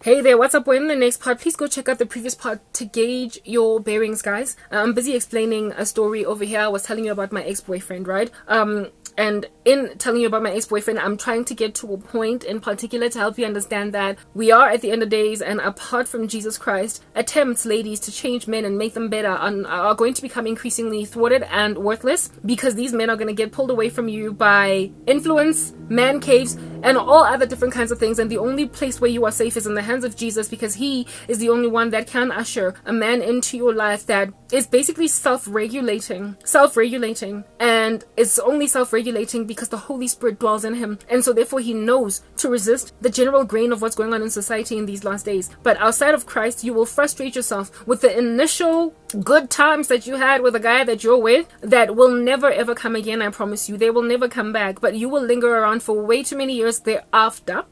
Hey there, what's up? We're in the next part. Please go check out the previous part to gauge your bearings, guys. I'm busy explaining a story over here. I was telling you about my ex-boyfriend, right? And in telling you about my ex-boyfriend, I'm trying to get to a point in particular to help you understand that we are at the end of days, and apart from Jesus Christ, attempts, ladies, to change men and make them better are going to become increasingly thwarted and worthless, because these men are going to get pulled away from you by influence, man caves, and all other different kinds of things. And the only place where you are safe is in the hands of Jesus, because he is the only one that can usher a man into your life that is basically self-regulating, and it's only self-regulating because the Holy Spirit dwells in him, and so therefore he knows to resist the general grain of what's going on in society in these last days. But outside of Christ, you will frustrate yourself with the initial good times that you had with a guy that you're with that will never ever come again. I promise you, they will never come back, but you will linger around for way too many years thereafter,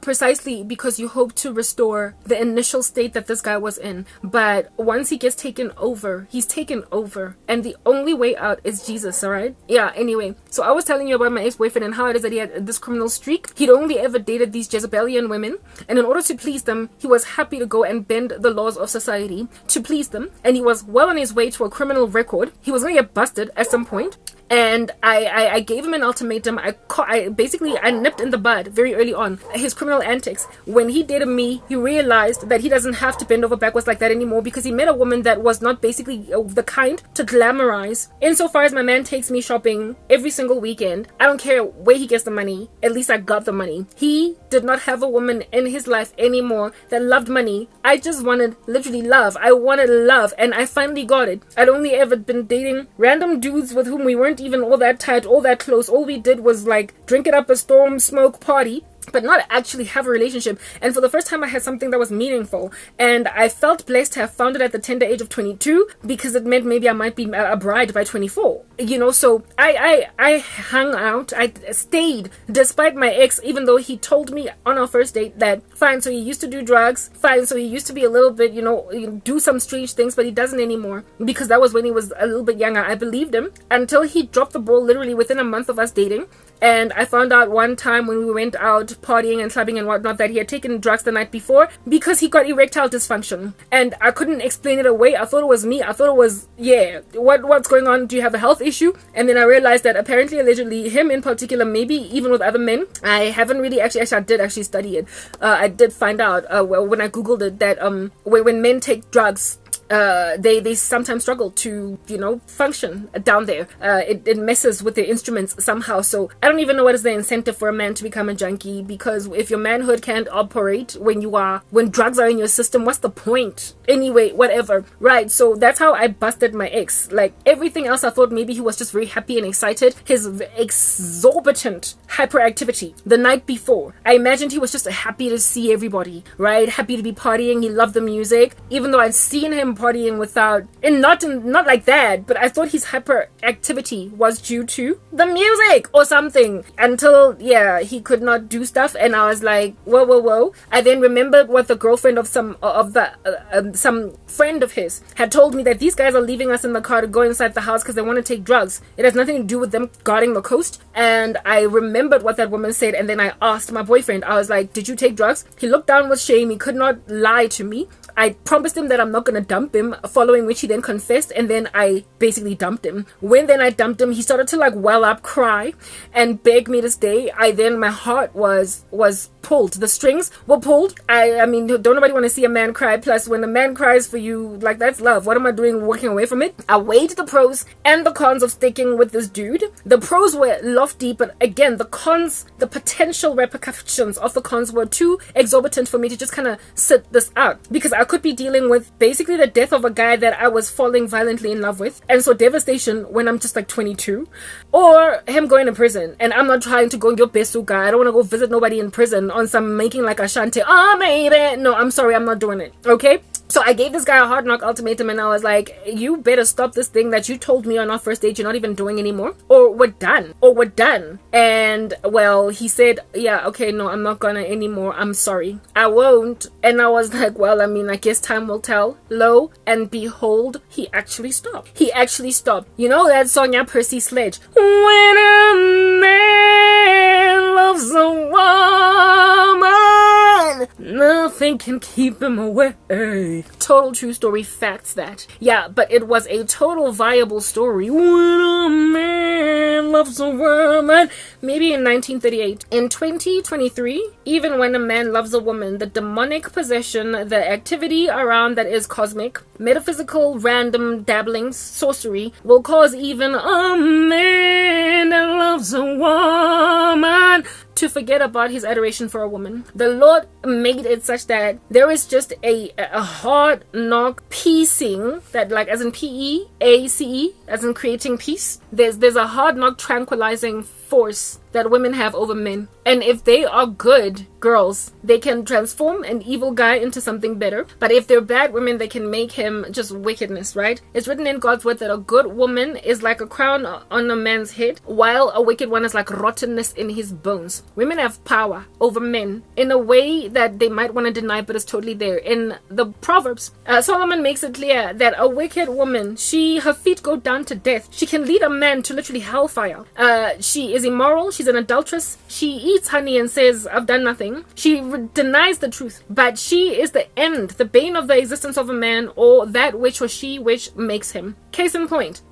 precisely because you hope to restore the initial state that this guy was in. But once he gets taken over, he's taken over, and the only way out is Jesus. All right, yeah, anyway, so I was telling you about my ex-boyfriend and how it is that he had this criminal streak. He'd only ever dated these Jezebelian women, and in order to please them, he was happy to go and bend the laws of society to please them, and he was well on his way to a criminal record. He was going to get busted at some point. And I gave him an ultimatum. I basically nipped in the bud very early on his criminal antics. When he dated me, he realized that he doesn't have to bend over backwards like that anymore, because he met a woman that was not basically the kind to glamorize. Insofar as my man takes me shopping every single weekend, I don't care where he gets the money, at least I got the money. He did not have a woman in his life anymore that loved money. I just wanted literally love. I wanted love, and I finally got it. I'd only ever been dating random dudes with whom we weren't even all that tight, all that close. All we did was like drink it up a storm, smoke, party, but not actually have a relationship. And for the first time, I had something that was meaningful, and I felt blessed to have found it at the tender age of 22, because it meant maybe I might be a bride by 24, you know. So I hung out, I stayed despite my ex, even though he told me on our first date that fine, so he used to do drugs, fine, so he used to be a little bit, you know, do some strange things, but he doesn't anymore, because that was when he was a little bit younger. I believed him until he dropped the ball literally within a month of us dating. And I found out one time when we went out partying and clubbing and whatnot that he had taken drugs the night before because he got erectile dysfunction. And I couldn't explain it away. I thought it was me. I thought it was, yeah, what's going on? Do you have a health issue? And then I realized that apparently, allegedly, him in particular, maybe even with other men, I haven't really actually I did actually study it. I did find out when I Googled it that when men take drugs, they sometimes struggle to, you know, function down there. It messes with their instruments somehow. So I don't even know what is the incentive for a man to become a junkie, because if your manhood can't operate when drugs are in your system, what's the point? Anyway, whatever. Right, so that's how I busted my ex. Like everything else, I thought maybe he was just very happy and excited. His exorbitant hyperactivity the night before, I imagined he was just happy to see everybody, right? Happy to be partying. He loved the music, even though I'd seen him partying without, and not like that, but I thought his hyperactivity was due to the music or something, until he could not do stuff. And I was like, whoa. I then remembered what the girlfriend of some friend of his had told me, that these guys are leaving us in the car to go inside the house because they want to take drugs. It has nothing to do with them guarding the coast. And I remembered what that woman said, and then I asked my boyfriend, I was like, did you take drugs? He looked down with shame. He could not lie to me. I promised him that I'm not going to dump him, following which he then confessed, and then I basically dumped him. When then I dumped him, he started to like well up, cry, and beg me to stay. My heart was pulled. The strings were pulled. I mean, don't nobody want to see a man cry. Plus, when a man cries for you, like, that's love. What am I doing walking away from it? I weighed the pros and the cons of sticking with this dude. The pros were lofty, but again, the cons, the potential repercussions of the cons were too exorbitant for me to just kind of sit this out, because I could be dealing with basically the death of a guy that I was falling violently in love with, and so devastation when I'm just like 22, or him going to prison. And I'm not trying to go your besu guy. I don't want to go visit nobody in prison on some making like Ashanti. Oh, maybe. No, I'm sorry, I'm not doing it. Okay? So I gave this guy a hard knock ultimatum, and I was like, you better stop this thing that you told me on our first date you're not even doing anymore, or we're done. And well, he said, yeah, okay, no, I'm not gonna anymore. I'm sorry, I won't. And I was like, well, I mean, I guess time will tell. Lo and behold, he actually stopped. You know that song, yeah, Percy Sledge? When a man loves a woman, nothing can keep him away. Total true story, facts that. Yeah, but it was a total viable story. When a man loves a woman. Maybe in 1938. In 2023, even when a man loves a woman, the demonic possession, the activity around that is cosmic, metaphysical, random dabblings, sorcery, will cause even a man that loves a woman to forget about his adoration for a woman. The Lord made it such that there is just a hard knock piecing, that like as in P-E-A-C-E, as in creating peace. There's a hard knock tranquilizing force that women have over men. And if they are good girls, they can transform an evil guy into something better. But if they're bad women, they can make him just wickedness, right? It's written in God's word that a good woman is like a crown on a man's head, while a wicked one is like rottenness in his bones. Women have power over men in a way that they might want to deny, but it's totally there. In the Proverbs, Solomon makes it clear that a wicked woman, her feet go down to death. She can lead a man to literally hellfire. She is immoral. She's an adulteress. She eats honey and says, I've done nothing. She denies the truth, but she is the end, the bane of the existence of a man, or that which or she which makes him. Case in point,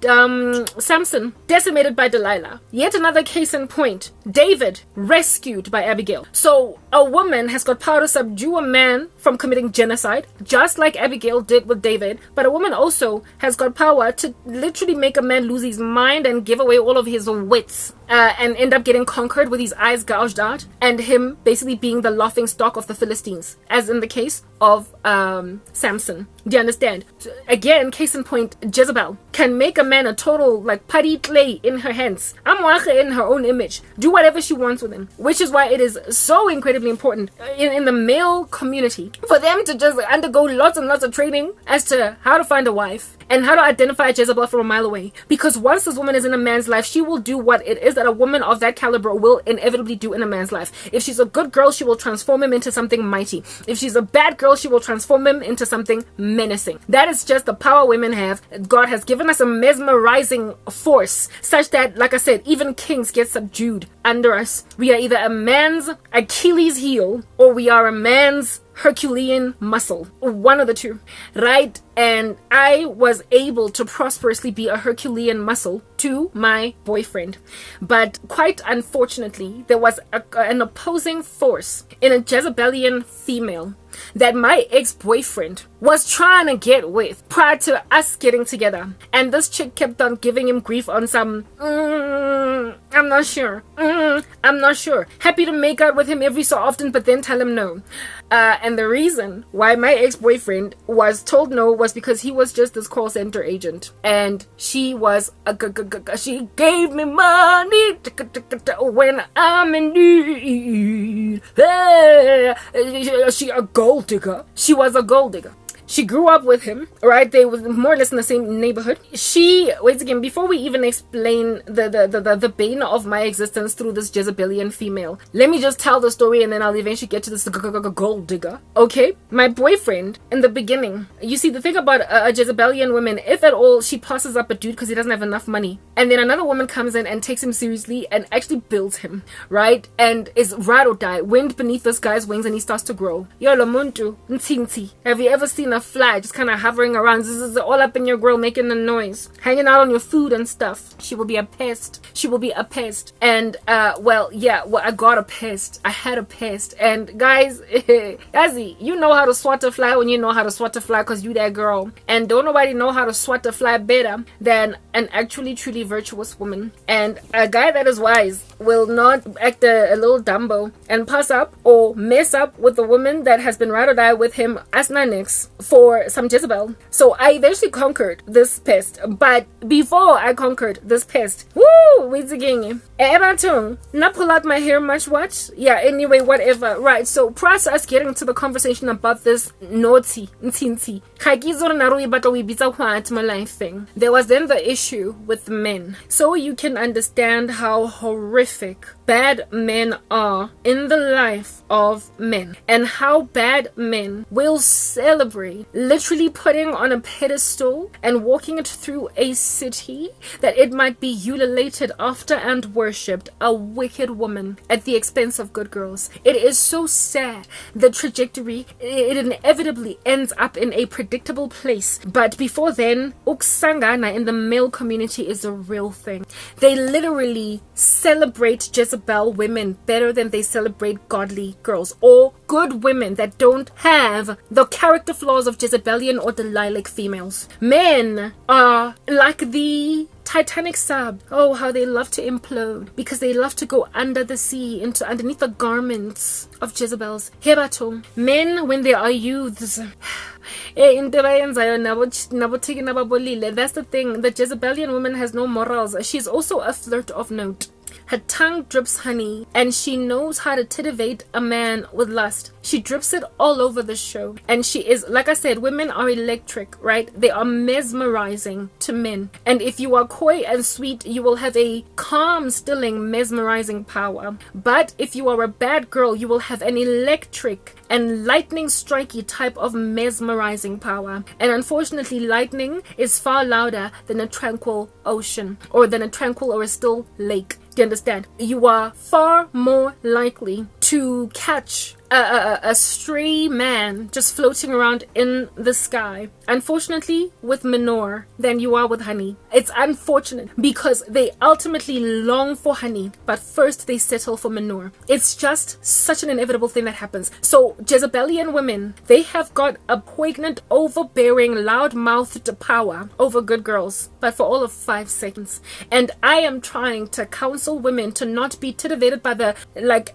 Samson, decimated by Delilah. Yet another case in point, David, rescued by Abigail. So a woman has got power to subdue a man from committing genocide, just like Abigail did with David. But a woman also has got power to literally make a man lose his mind and give away all of his wits, and end up getting conquered with his eyes gouged out, and him basically being the laughing stock of the Philistines, as in the case of Samson. Do you understand? Again, case in point, Jezebel can make a man a total like putty clay in her hands. In her own image. Do whatever she wants with him. Which is why it is so incredibly important in the male community for them to just undergo lots and lots of training as to how to find a wife and how to identify Jezebel from a mile away. Because once this woman is in a man's life, she will do what it is that a woman of that caliber will inevitably do in a man's life. If she's a good girl, she will transform him into something mighty. If she's a bad girl, she will transform him into something menacing. That is just the power women have. God has given us a mesmerizing force such that, like I said, even kings get subdued under us. We are either a man's Achilles heel or we are a man's Herculean muscle. One of the two, right? And I was able to prosperously be a Herculean muscle to my boyfriend. But quite unfortunately, there was an opposing force in a Jezebelian female that my ex-boyfriend was trying to get with prior to us getting together. And this chick kept on giving him grief on some, I'm not sure. I'm not sure. Happy to make out with him every so often, but then tell him no. And the reason why my ex-boyfriend was told no was because he was just this call center agent. And she was, she gave me money when I'm in need. She a gold digger. She was a gold digger. She grew up with him, right? They were more or less in the same neighborhood. Wait again, before we even explain the bane of my existence through this Jezebelian female, let me just tell the story and then I'll eventually get to this gold digger. Okay? My boyfriend, in the beginning, you see, the thing about a Jezebelian woman, if at all, she passes up a dude because he doesn't have enough money. And then another woman comes in and takes him seriously and actually builds him, right? And is ride or die, wind beneath this guy's wings, and he starts to grow. Yo, Lamuntu, Ntinti. Have you ever seen a fly just kind of hovering around, all up in your grill, making a noise, hanging out on your food and stuff? She will be a pest. She will be a pest. And I got a pest. I had a pest. And guys, Yazzie, you know how to swat a fly when you know how to swat a fly, because you that girl. And don't nobody know how to swat a fly better than an actually truly virtuous woman. And a guy that is wise will not act a little dumbo and pass up or mess up with a woman that has been ride or die with him as Nanix for some Jezebel. So I eventually conquered this pest. But before I conquered this pest, wait again. Not pull out my hair much, what? Yeah, anyway, whatever. Right, so prior to us getting to the conversation about this naughty, ntinti, thing, there was then the issue with men. So you can understand how horrific bad men are in the life of men, and how bad men will celebrate literally putting on a pedestal and walking it through a city that it might be ululated after and worshipped a wicked woman at the expense of good girls. It is so sad. The trajectory, it inevitably ends up in a predictable place, but before then, uksangana in the male community is a real thing. They literally celebrate Jezebel women better than they celebrate godly girls or good women that don't have the character flaws of Jezebelian or Delilic females. Men are like the Titanic sub. Oh, how they love to implode because they love to go under the sea, into underneath the garments of Jezebels. Hebato. Men, when they are youths, that's the thing. The Jezebelian woman has no morals. She's also a flirt of note. Her tongue drips honey, and she knows how to titivate a man with lust. She drips it all over the show. And she is, like I said, women are electric, right? They are mesmerizing to men. And if you are coy and sweet, you will have a calm, stilling, mesmerizing power. But if you are a bad girl, you will have an electric and lightning striky type of mesmerizing power. And unfortunately, lightning is far louder than a tranquil ocean, or than a tranquil or a still lake. Do you understand? You are far more likely to catch a stray man just floating around in the sky, unfortunately, with manure, than you are with honey. It's unfortunate because they ultimately long for honey, but first they settle for manure. It's just such an inevitable thing that happens. So Jezebelian women, they have got a poignant, overbearing, loud-mouthed power over good girls, but for all of 5 seconds. And I am trying to counsel women to not be titivated by the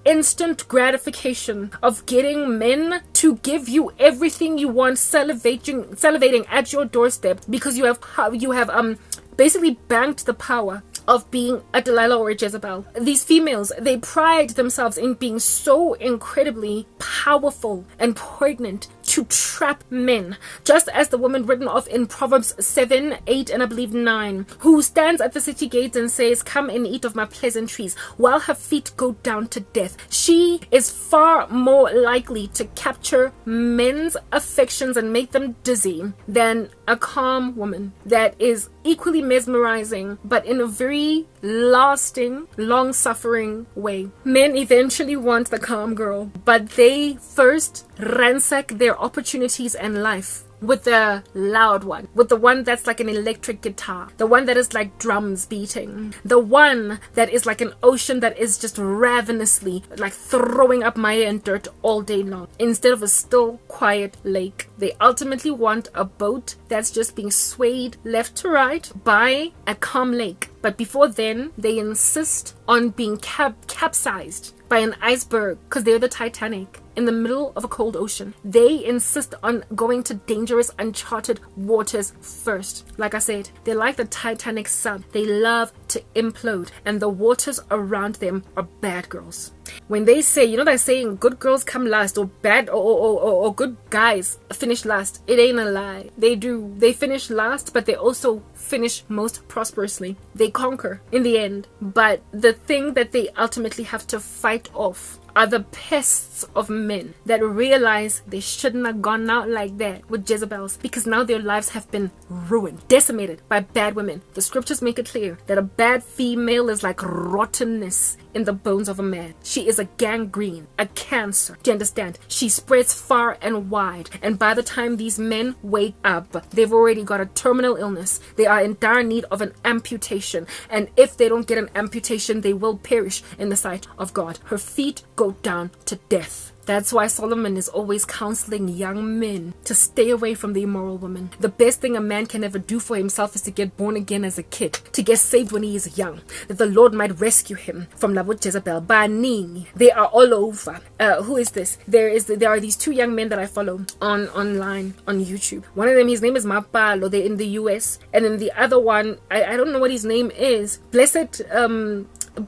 instant gratification of getting men to give you everything you want, salivating at your doorstep, because you have basically banked the power of being a Delilah or a Jezebel. These females, they pride themselves in being so incredibly powerful and poignant to trap men, just as the woman written of in Proverbs 7, 8, and I believe 9, who stands at the city gates and says, "Come and eat of my pleasantries," while her feet go down to death. She is far more likely to capture men's affections and make them dizzy than a calm woman that is equally mesmerizing, but in a very lasting, long-suffering way. Men eventually want the calm girl, but they first ransack their opportunities in life with the loud one, with the one that's like an electric guitar, the one that is like drums beating, the one that is like an ocean that is just ravenously like throwing up mire and dirt all day long, instead of a still, quiet lake. They ultimately want a boat that's just being swayed left to right by a calm lake. But before then, they insist on being capsized by an iceberg, because they're the Titanic in the middle of a cold ocean. They insist on going to dangerous, uncharted waters first. Like I said, they're like the Titanic sub. They love to implode, and the waters around them are bad girls. When they say, you know, they're saying good girls come last, or bad or good guys finish last, it ain't a lie. They do. They finish last, but they also finish most prosperously. They conquer in the end. But the thing that they ultimately have to fight off are the pests of men that realize they shouldn't have gone out like that with Jezebels, because now their lives have been ruined, decimated by bad women. The scriptures make it clear that a bad female is like rottenness in the bones of a man. She is a gangrene, a cancer. Do you understand? She spreads far and wide, and by the time these men wake up, they've already got a terminal illness. They are in dire need of an amputation, and if they don't get an amputation, they will perish in the sight of God. Her feet go down to death. That's why Solomon is always counseling young men to stay away from the immoral woman. The best thing a man can ever do for himself is to get born again as a kid, to get saved when he is young, that the Lord might rescue him from Nabot Jezebel. Bani, they are all over. Who is this? There are these 2 young men that I follow online on YouTube. One of them, his name is Mapalo. They're in the US, and then the other one, I don't know what his name is.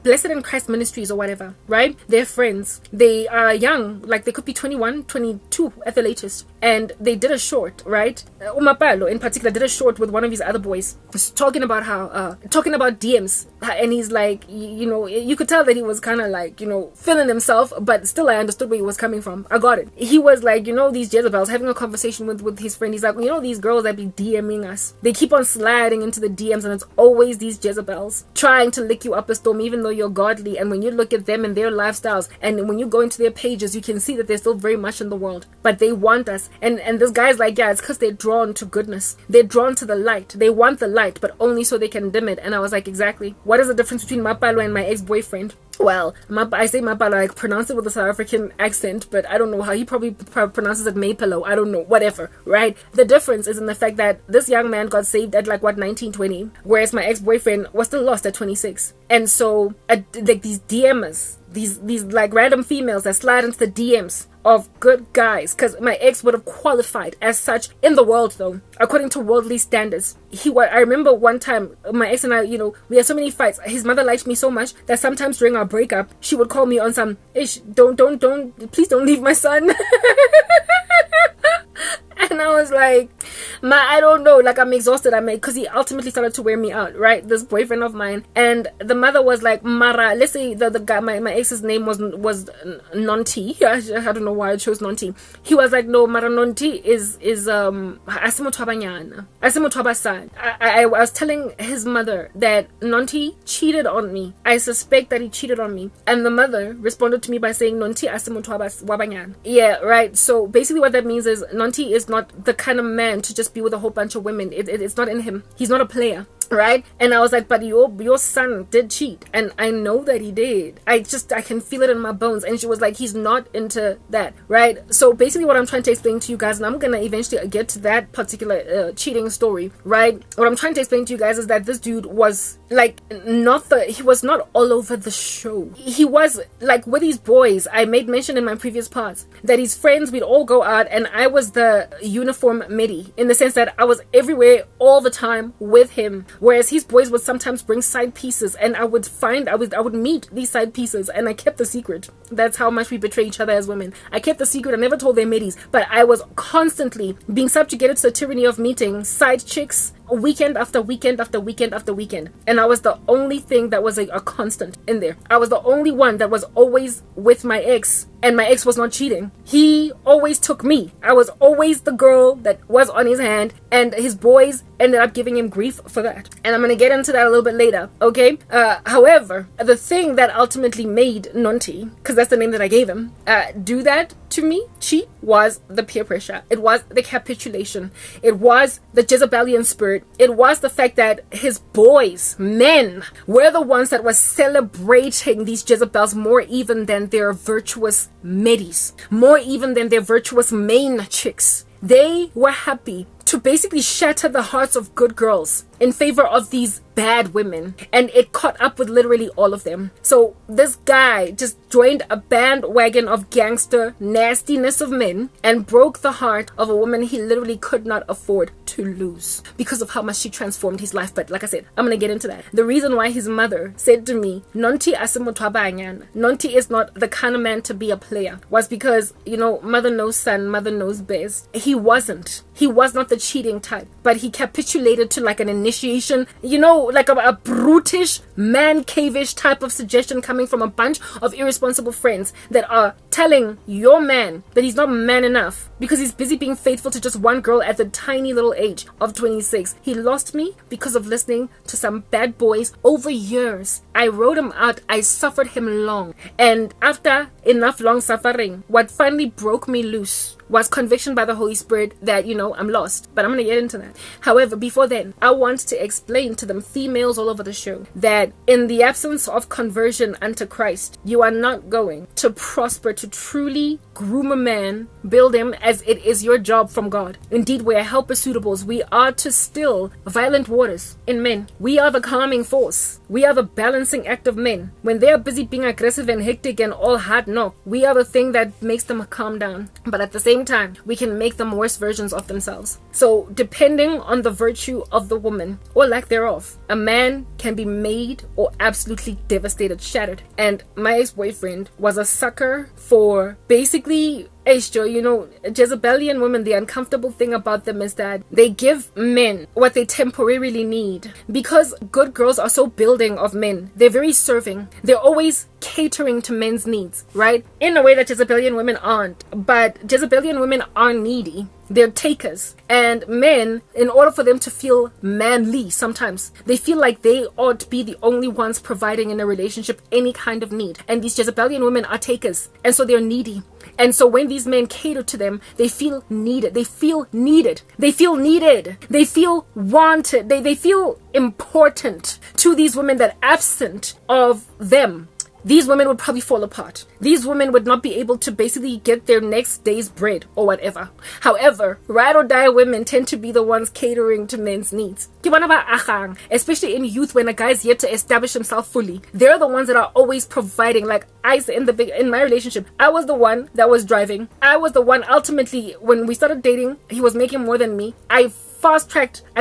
Blessed in Christ Ministries or whatever, right? They're friends. They are young, like they could be 21, 22 at the latest. and they did a short, right? Umapalo in particular did a short with one of his other boys, talking about DMs, and he's like, you could tell that he was kind of like, feeling himself, but still I understood where he was coming from. I got it. He was like, these Jezebels, having a conversation with his friend. He's like, these girls that be DMing us, they keep on sliding into the DMs, and it's always these Jezebels trying to lick you up a storm, even though you're godly. And when you look at them and their lifestyles, and when you go into their pages, you can see that they're still very much in the world, but they want us. And this guy's like, yeah, it's because they're drawn to goodness. They're drawn to the light. They want the light, but only so they can dim it. And I was like, exactly. What is the difference between Mapalo and my ex-boyfriend? Well, I say Mapalo, I pronounce it with a South African accent, but I don't know how. He probably pronounces it Maypalo. I don't know. Whatever, right? The difference is in the fact that this young man got saved at 19, 20, whereas my ex-boyfriend was still lost at 26. And so, like these DMers, these like random females that slide into the DMs of good guys, because my ex would have qualified as such in the world, though, according to worldly standards. I remember one time my ex and I, we had so many fights. His mother liked me so much that sometimes during our breakup, she would call me on some ish, please don't leave my son. And I was like, I don't know, like I'm exhausted. Because he ultimately started to wear me out, right? This boyfriend of mine. And the mother was like, Mara, let's say the guy, my ex's name was Nonti. I don't know why I chose Nonti. He was like, no, Mara Nonti is Asimotwabanyana. Asimotwabasan. I was telling his mother that Nonti cheated on me. I suspect that he cheated on me. And the mother responded to me by saying, Nonti Asimotwabanyana. Yeah, right. So basically what that means is Nonti is not the kind of man to just be with a whole bunch of women. It's not in him. He's not a player, right? And I was like, but your son did cheat, and I know that he did. I can feel it in my bones. And she was like, he's not into that, right? So basically what I'm trying to explain to you guys, and I'm gonna eventually get to that particular cheating story, right? What I'm trying to explain to you guys is that this dude was like he was not all over the show. He was like with these boys. I made mention in my previous parts that his friends, we'd all go out, and I was the uniform midi, in the sense that I was everywhere all the time with him, whereas his boys would sometimes bring side pieces, and I would meet these side pieces, and I kept the secret. That's how much we betray each other as women. I kept the secret. I never told their middies, but I was constantly being subjugated to the tyranny of meeting side chicks weekend after weekend after weekend after weekend. And I was the only thing that was a constant in there. I was the only one that was always with my ex, and my ex was not cheating. He always took me. I was always the girl that was on his hand, and his boys ended up giving him grief for that. And I'm going to get into that a little bit later, okay? However, the thing that ultimately made Nonti, because that's the name that I gave him, do that to me, cheat, was the peer pressure. It was the capitulation. It was the Jezebelian spirit. It was the fact that his boys, men, were the ones that were celebrating these Jezebels more even than their virtuous middies, more even than their virtuous main chicks. They were happy to basically shatter the hearts of good girls in favor of these bad women, and it caught up with literally all of them. So this guy just joined a bandwagon of gangster nastiness of men and broke the heart of a woman he literally could not afford to lose because of how much she transformed his life. But like I said, I'm gonna get into that. The reason why his mother said to me, Nonti asimotwabanyana, Nonti is not the kind of man to be a player, was because, mother knows son, mother knows best. He was not the cheating type, but he capitulated to like an initiation, like a brutish, man cave-ish type of suggestion coming from a bunch of irresponsible friends that are telling your man that he's not man enough because he's busy being faithful to just one girl at the tiny little age of 26. He lost me because of listening to some bad boys over years. I wrote him out. I suffered him long. And after enough long suffering, what finally broke me loose was conviction by the Holy Spirit that, I'm lost. But I'm going to get into that. However, before then, I want to explain to them females all over the show that in the absence of conversion unto Christ, you are not going to prosper to truly groom a man, build him, as it is your job from God. Indeed, we are helper suitables. We are to still violent waters in men. We are the calming force. We are the balancing act of men. When they are busy being aggressive and hectic and all hard knock, we are the thing that makes them calm down. But at the same time, we can make them worse versions of themselves. So depending on the virtue of the woman or lack thereof, a man can be made or absolutely devastated, shattered. And my ex-boyfriend was a sucker for basically You know, Jezebelian women, the uncomfortable thing about them is that they give men what they temporarily need. Because good girls are so building of men, they're very serving. They're always catering to men's needs, right? In a way that Jezebelian women aren't. But Jezebelian women are needy. They're takers. And men, in order for them to feel manly, sometimes they feel like they ought to be the only ones providing in a relationship any kind of need. And these Jezebelian women are takers. And so they're needy. And so when these men cater to them, they feel needed. They feel needed. They feel needed. They feel wanted. They feel important to these women that absent of them, these women would probably fall apart. These women would not be able to basically get their next day's bread or whatever. However, ride or die women tend to be the ones catering to men's needs. Especially in youth when a guy's yet to establish himself fully. They're the ones that are always providing. Like I said in my relationship, I was the one that was driving. I was the one ultimately, when we started dating, he was making more than me. I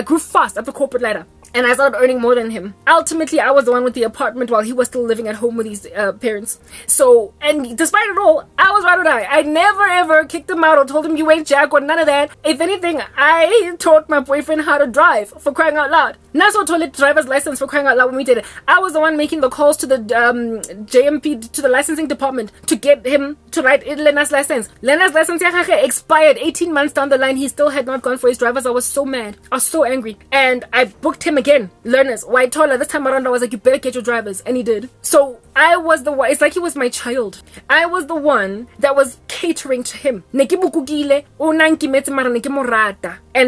grew fast up the corporate ladder. And I started earning more than him. Ultimately, I was the one with the apartment while he was still living at home with his parents. So, and despite it all, I was ride or die. I never ever kicked him out or told him you ain't jack or none of that. If anything, I taught my boyfriend how to drive, for crying out loud. Naso told driver's license, for crying out loud, when we did it. I was the one making the calls to the JMP, to the licensing department, to get him to write Lena's license. Lena's license expired 18 months down the line. He still had not gone for his driver's. I was so mad. I was so angry. And I booked him again. Learners, white taller. This time around I was like, you better get your drivers, and he did. So I was the one. It's like he was my child. I was the one that was catering to him. And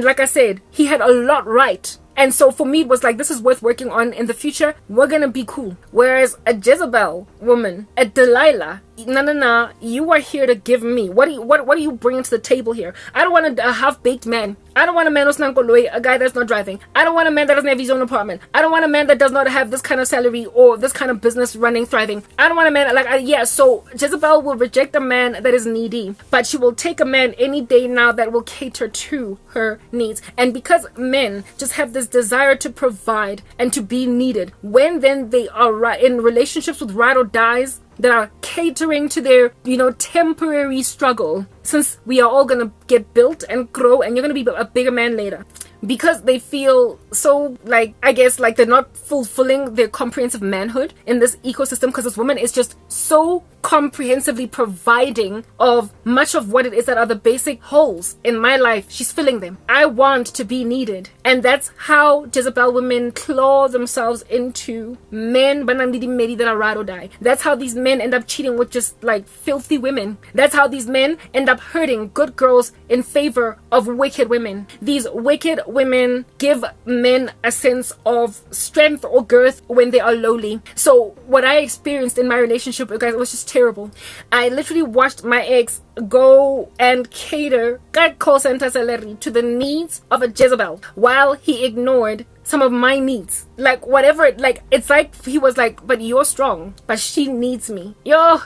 like I said, he had a lot right. And so for me, it was like, this is worth working on in the future. We're gonna be cool. Whereas a Jezebel woman, a Delilah, no, you are here to give me. What are you bringing to the table here? I don't want a half-baked man. I don't want a man who's a guy that's not driving. I don't want a man that doesn't have his own apartment. I don't want a man that does not have this kind of salary or this kind of business running, thriving. I don't want a man so Jezebel will reject a man that is needy, but she will take a man any day now that will cater to her needs. And because men just have this desire to provide and to be needed, when then they are in relationships with ride or dies that are catering to their, temporary struggle, since we are all gonna get built and grow and you're gonna be a bigger man later. Because they feel so, they're not fulfilling their comprehensive manhood in this ecosystem, because this woman is just so comprehensively providing of much of what it is that are the basic holes in my life. She's filling them. I want to be needed. And that's how Jezebel women claw themselves into men that are ride or die. That's how these men end up cheating with just filthy women. That's how these men end up hurting good girls in favor of wicked women. These wicked women give men a sense of strength or girth when they are lowly. So what I experienced in my relationship, guys, was just terrible. I literally watched my ex go and cater call center salary to the needs of a Jezebel while he ignored some of my needs. It's like he was like, but you're strong, but she needs me. Yo,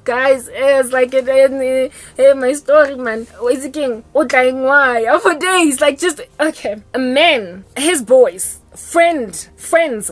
guys, it's like in my story, man. Is it king? Why? For days, okay. A man, his boys, friends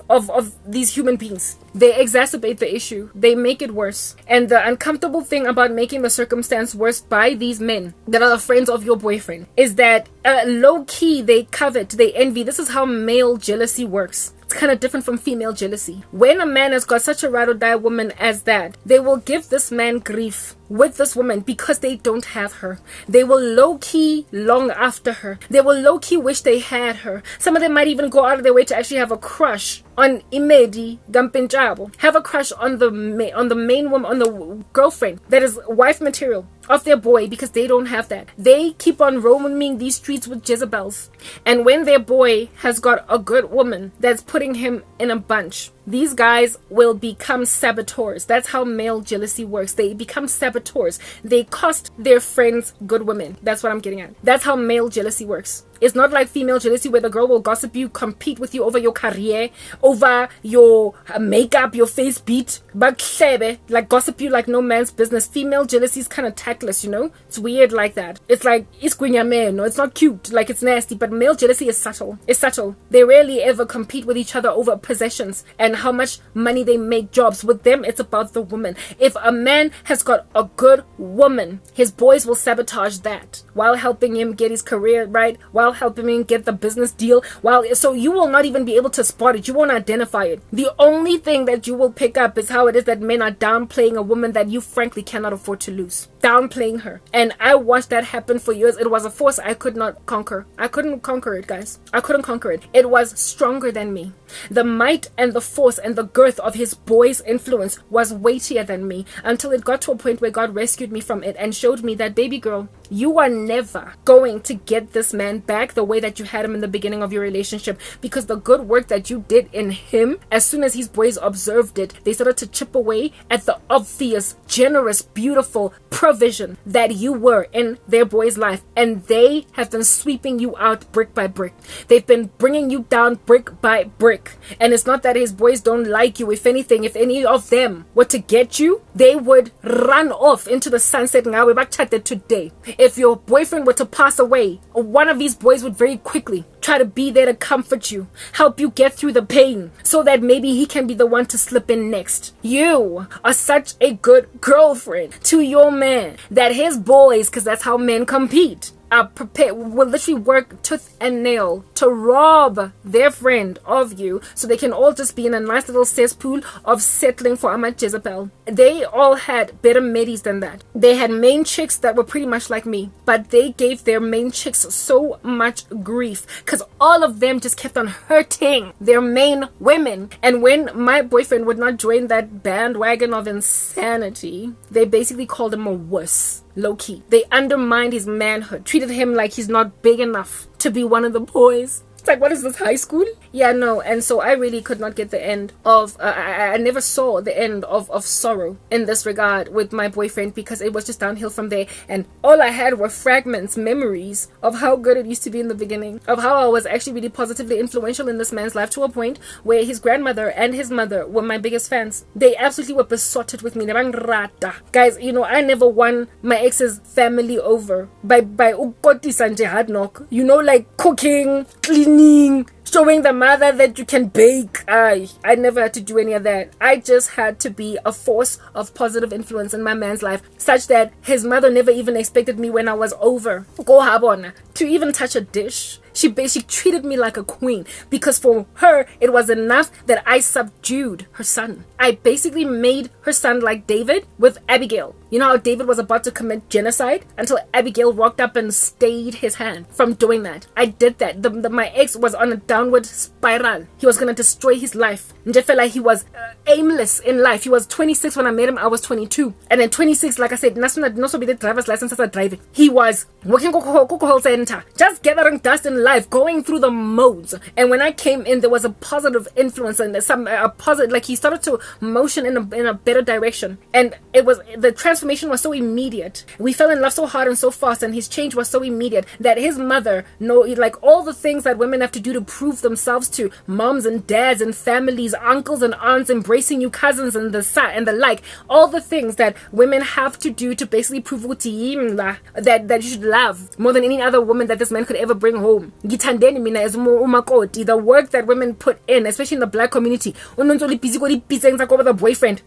of these human beings, they exacerbate the issue. They make it worse. And the uncomfortable thing about making the circumstance worse by these men that are the friends of your boyfriend is that low-key they covet, they envy. This is how male jealousy works. It's kind of different from female jealousy. When a man has got such a ride or die woman as that, they will give this man grief with this woman because they don't have her. They will low-key long after her. They will low-key wish they had her. Some of them might even go out of their way to actually have a crush on Imedi Gampinjabo. Have a crush on the main woman, on the girlfriend that is wife material of their boy, because they don't have that. They keep on roaming these streets with Jezebels. And when their boy has got a good woman that's putting him in a bunch, these guys will become saboteurs. That's how male jealousy works. They become saboteurs. They cost their friends good women. That's what I'm getting at. That's how male jealousy works. It's not like female jealousy where the girl will gossip you, compete with you over your career, over your makeup, your face beat, but gossip you like no man's business. Female jealousy is kind of tactless, It's weird like that. It's like, it's not cute, it's nasty, but male jealousy is subtle. It's subtle. They rarely ever compete with each other over possessions and how much money they make, jobs. With them, it's about the woman. If a man has got a good woman, his boys will sabotage that while helping him get his career right, while helping him get the business deal, so you will not even be able to spot it. You won't identify it. The only thing that you will pick up is how it is that men are downplaying a woman that you frankly cannot afford to lose. Downplaying her. And I watched that happen for years. It was a force I could not conquer. I couldn't conquer it, guys. I couldn't conquer it. It was stronger than me. The might and the force and the girth of his boy's influence was weightier than me, until it got to a point where God rescued me from it and showed me that, baby girl, you are never going to get this man back the way that you had him in the beginning of your relationship, because the good work that you did in him, as soon as his boys observed it, they started to chip away at the obvious, generous, beautiful provision that you were in their boy's life, and they have been sweeping you out brick by brick. They've been bringing you down brick by brick. And it's not that his boys don't like you. If anything, if any of them were to get you, they would run off into the sunset. Ngawe bakchathe today. If your boyfriend were to pass away, one of these boys would very quickly try to be there to comfort you, help you get through the pain, so that maybe he can be the one to slip in next. You are such a good girlfriend to your man that his boys, because that's how men compete, are prepared, will literally work tooth and nail to rob their friend of you, so they can all just be in a nice little cesspool of settling for a Jezebel. They all had better middies than that. They had main chicks that were pretty much like me, but they gave their main chicks so much grief because all of them just kept on hurting their main women. And when my boyfriend would not join that bandwagon of insanity, they basically called him a wuss. Low-key. They undermined his manhood, treated him like he's not big enough to be one of the boys. It's like, what is this, high school? Yeah, no. And so I really could not get the end of, I never saw the end of sorrow in this regard with my boyfriend, because it was just downhill from there. And all I had were fragments, memories of how good it used to be in the beginning, of how I was actually really positively influential in this man's life, to a point where his grandmother and his mother were my biggest fans. They absolutely were besotted with me. Guys, you know, I never won my ex's family over by ukotisa nje hard knock. You know, like cooking, cleaning, showing the mother that you can bake. I never had to do any of that. I just had to be a force of positive influence in my man's life, such that his mother never even expected me when I was over go habona to even touch a dish. She treated me like a queen, because for her it was enough that I subdued her son. I basically made her son like David with Abigail. You know how David was about to commit genocide until Abigail walked up and stayed his hand from doing that. I did that. My ex was on a downward spiral. He was going to destroy his life. Njefela, he was aimless in life. He was 26 when I met him. I was 22. And then 26, like I said, not be the driver's license as a driver. He was working call center, just gathering dust in life, going through the modes. And when I came in, there was a positive influence and a positive, like he started to motion in a better direction. And it was, the transformation was so immediate. We fell in love so hard and so fast, and his change was so immediate that his mother, like all the things that women have to do to prove themselves to moms and dads and families, uncles and aunts, embracing you, cousins and the like, all the things that women have to do to basically prove that you should love more than any other woman that this man could ever bring home. The work that women put in, especially in the black community, the boyfriend,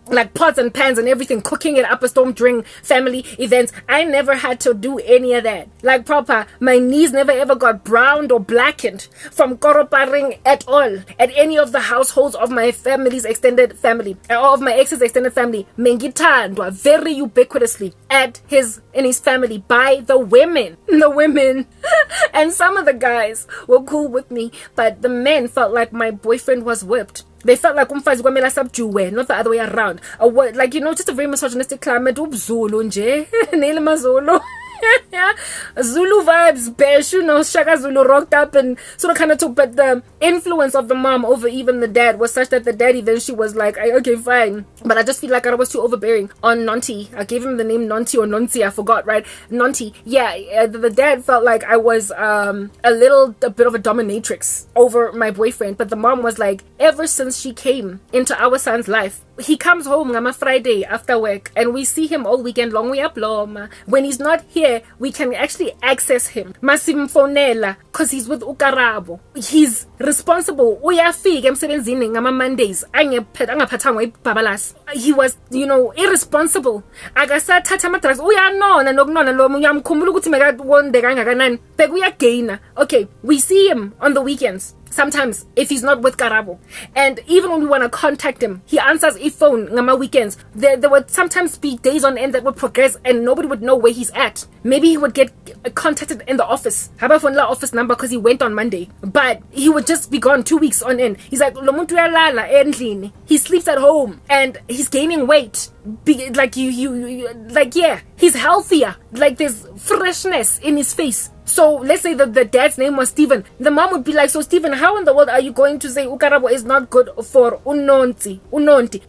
like pots and pans and everything, cooking it up a storm during family events. I never had to do any of that. Like proper, my knees never ever got browned or blackened from koroparing at all at any of the households of my family's extended family, or of my ex's extended family. Mengitandwa very ubiquitously in his family by the women. And some of the guys were cool with me, but the men felt like my boyfriend was whipped. They felt like umfazi kwamela subdue, not the other way around. Like, you know, just a very misogynistic climate. Zulu nje, nele mazulu. Zulu vibes, besh, you know, Shaka Zulu rocked up and sort of kind of took, but the influence of the mom over even the dad was such that the dad eventually was like, okay, fine. But I just feel like I was too overbearing on Nonti. I gave him the name Nonti or Nonti, I forgot, right? Nonti. Yeah, the dad felt like I was a bit of a dominatrix over my boyfriend, but the mom was like, ever since she came into our son's life, he comes home on a Friday after work, and we see him all weekend long. We upload. When he's not here, we can actually access him. Masim Fonela, because he's with Ukarabo. He's responsible. Uyafika emsebenzini ngama Mondays. Angaphathanga ibabalas. He was, irresponsible. Akasathatha ama drugs. Uyanona nokunona lo uyamkhumbula ukuthi mekawonde kangakanani. Bek uyagaina. Okay, we see him on the weekends. Sometimes, if he's not with Karabo. And even when we want to contact him, he answers a phone ngama weekends. There would sometimes be days on end that would progress and nobody would know where he's at. Maybe he would get contacted in the office. Haba phone la office number because he went on Monday. But he would just be gone 2 weeks on end. He's like, lo muntu uyalala endlini. He sleeps at home and he's gaining weight. He's healthier. Like there's freshness in his face. So let's say that the dad's name was Stephen. The mom would be like, so Stephen, how in the world are you going to say Ukarabo is not good for Unonti?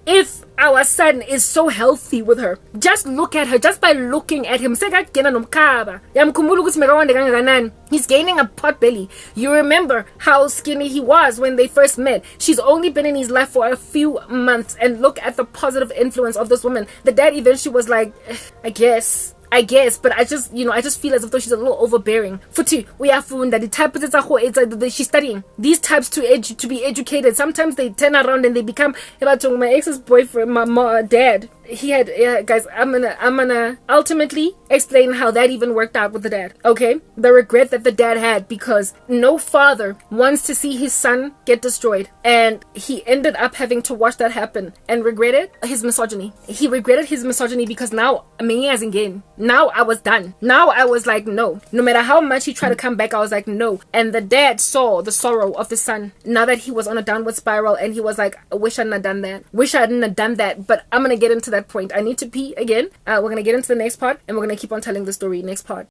If our son is so healthy with her, just look at her, just by looking at him. He's gaining a pot belly. You remember how skinny he was when they first met. She's only been in his life for a few months, and look at the positive influence of this woman. The dad eventually was like, I guess, but I just feel as if though she's a little overbearing. Futhi, uyafunda the type it's she's studying. These types to be educated. Sometimes they turn around and they become my ex's boyfriend, my dad. He had guys, I'm gonna ultimately explain how that even worked out with the dad. Okay, the regret that the dad had, because no father wants to see his son get destroyed, and he ended up having to watch that happen and regretted his misogyny. He regretted his misogyny because now I was done. Now I was like, no matter how much he tried to come back, I was like, no. And the dad saw the sorrow of the son now that he was on a downward spiral, and he was like, I wish I hadn't have done that. But I'm gonna get into that point. I need to pee again. We're gonna get into the next part, and we're gonna keep on telling the story next part.